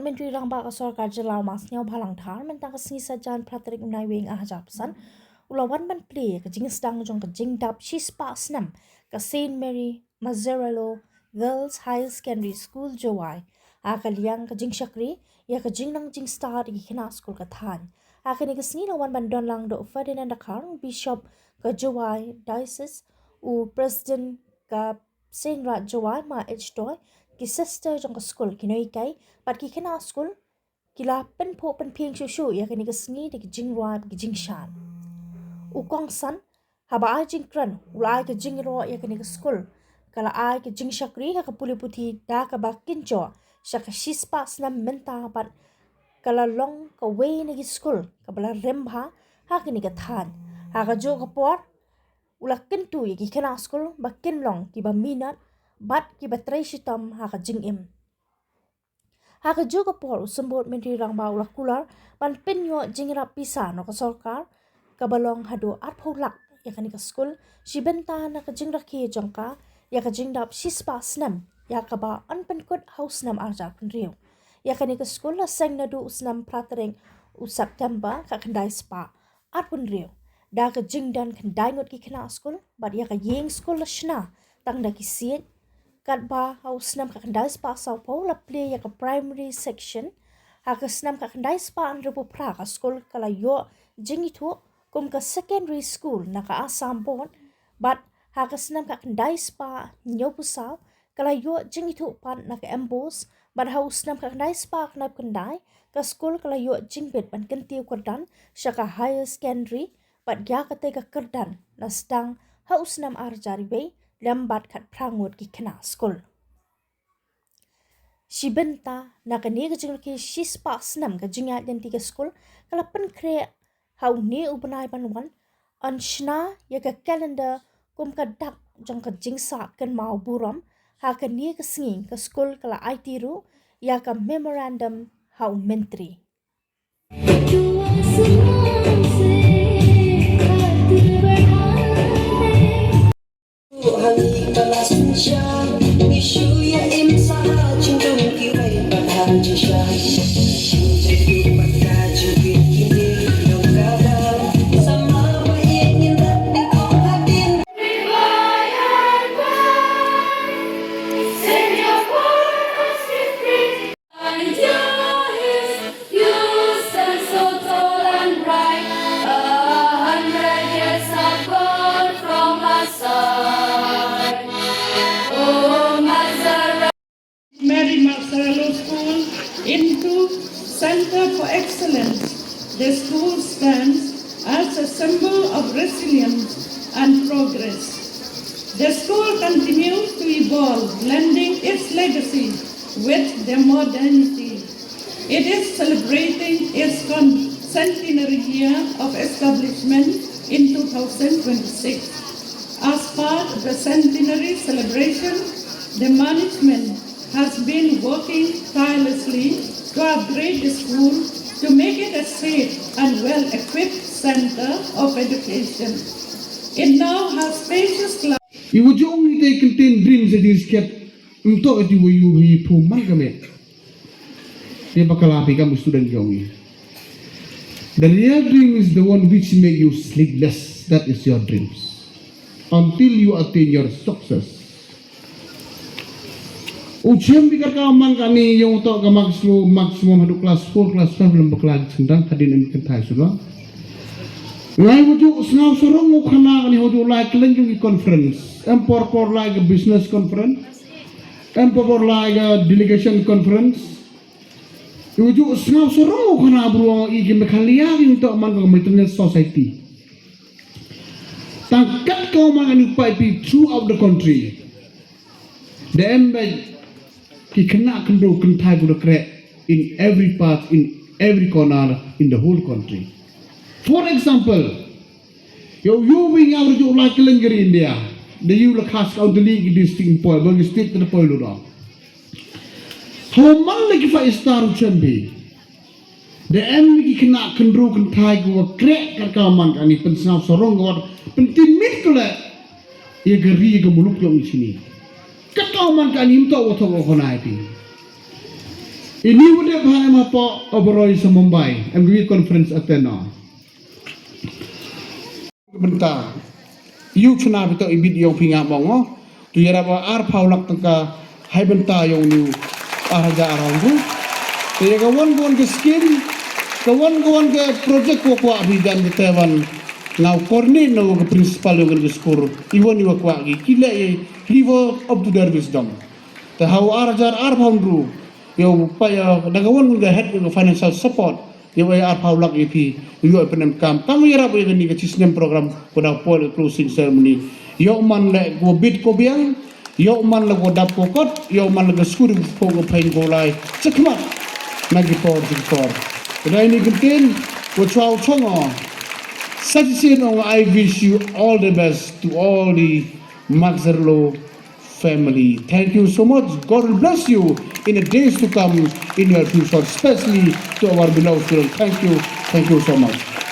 Myntri Rangbah Sarkar Jelau Masnya Balang Thar mentang kesini sajan praterik menai wing ahjapsan ulawan ban Plie ke jing sedang jong ke jing dap shispa snem ke Saint Mary Mazzarello Girls High Secondary School Jowai akaliang ke jing syakri ya ke jing nang jing star di kena school ke than akini kesini lawan ban don lang do Ferdinand Dakar Bishop ke Jowai Diocese u President ke Saint Rat Jowai ma H2 ki sister jong ke school kinoi kai pat ki kena school kila pen po pen pieng shushu ya kini kesni de ki jing ruat ki jing shan u kong san haba ai jing kran ulai ke jing ro ya kini ke school kala ai ke jing shakri ka puli puti da ka bakin cho shaka shispa snam menta pat kala long ka we ni ki school ka bala remba ha kini ka than ha ka jo ka por ulakin tu ya ki kena school bakin long ki ba minat bat ki batrai shitam ha ka jing im ha ka jo ka por Synbud Myntri Rangbah ulakular ban penyo jingrap pisa no ka sarkar ka balong hado at phulak ya ka ni ka school shibenta na ka jingrakhe jongka ya ka jingdap shispa snem ya ka ba anpen kut house nam arja kunriu ya ka ni ka school la seng na du usnam pratering u September ka kandai spa at kunriu da ka jingdan kandai ngot ki kena school bat ya ka yeng school la shna tang da ki siet kat ba house nam ka kandai spa sau po la Plie ya ka primary section ha ka snam ka kandai spa an rupu pra ka school kala yo jingi tu kum ka secondary school na ka asam bon but ha ka snam ka kandai spa nyopu sau kala yo jingi tu pan na ka embos but house nam ka kandai spa knap kandai ka school kala yo jingbet ban kentiu kordan shaka higher secondary but ya ka te ka kerdan na stang house nam arjari be lambat kat prangut ki kena school shibenta na ka ni ka jingrakhe shispa snam ka jingya den ti ka school kala pen kre hau ni ubanai ban wan an shna ya ka calendar kum ka dak jong ka jingsa kan mau buram ha ka ni ka singing ka school kala IT ru ya ka memorandum hau mentri Mazzarello School into Center for Excellence. The school stands as a symbol of resilience and progress. The school continues to evolve, blending its legacy with the modernity. It is celebrating its centenary year of establishment in 2026. As part of the centenary celebration, the management has been working tirelessly to upgrade the school to make it a safe and well-equipped center of education. It now has spacious classrooms. You would only take contain dreams that is kept unto it you po magame. Di bakalapi kamu student kami. The real dream is the one which make you sleepless. That is your dreams. Until you attain your success. Ujian bikar kaman kami yang untuk maksimum hadu kelas 4 kelas 5 belum berkelas sendang tadi nak kentai sudah. Lai wujud senang sorong ukana kani wujud lai kelenjung conference, empor lai business conference, empor lai delegation conference. Wujud senang sorong ukana beruang igin berkalian untuk man kementerian society. Tangkat kau mangan upai throughout the country. The embed ki kena kendo kentai budak krek in every part, in every corner in the whole country. For example, you wing out you like Kelenggeri India, the you like khas kau deli district poi, bagi state ter poi luda. How man lagi fa star chambi. The end ki kena kendo kentai gua krek kat kaman kani pensau sorong gua pentimit kule. Ia geri ke muluk yang sini. Kau man kan imta wato wakonai pi. Ini udah bahaya apa obrol sa Mumbai. MGW conference atena. Bentar. You cina betul ibid yang pingat bongo. Tu yara ba ar paulak tengka hai bentar yang ni araja arang tu. Te kawan ke skin, kawan ke projek ko abidan di Taiwan. Ngau korni no ke principal yang ke skor. Iwan iwa ko agi kila live up to their wisdom. Te hau araja ar paundru. Yo paya nagawan ke head ke financial support. Yo ay ar paulak ipi. Yo penem kam. Kamu yara ba ni ke snem program ko da pol closing ceremony. Yo man le go bid ko biang. Yo man le go dap ko kot. Yo man le skor ko pain go lai. Cekmat. Nagi por jingkor. Kedai ni gentin ko chau chongo. Sajisin I wish you all the best to all the Mazzarello family. Thank you so much. God will bless you in the days to come in your future, especially to our beloved children. Thank you so much.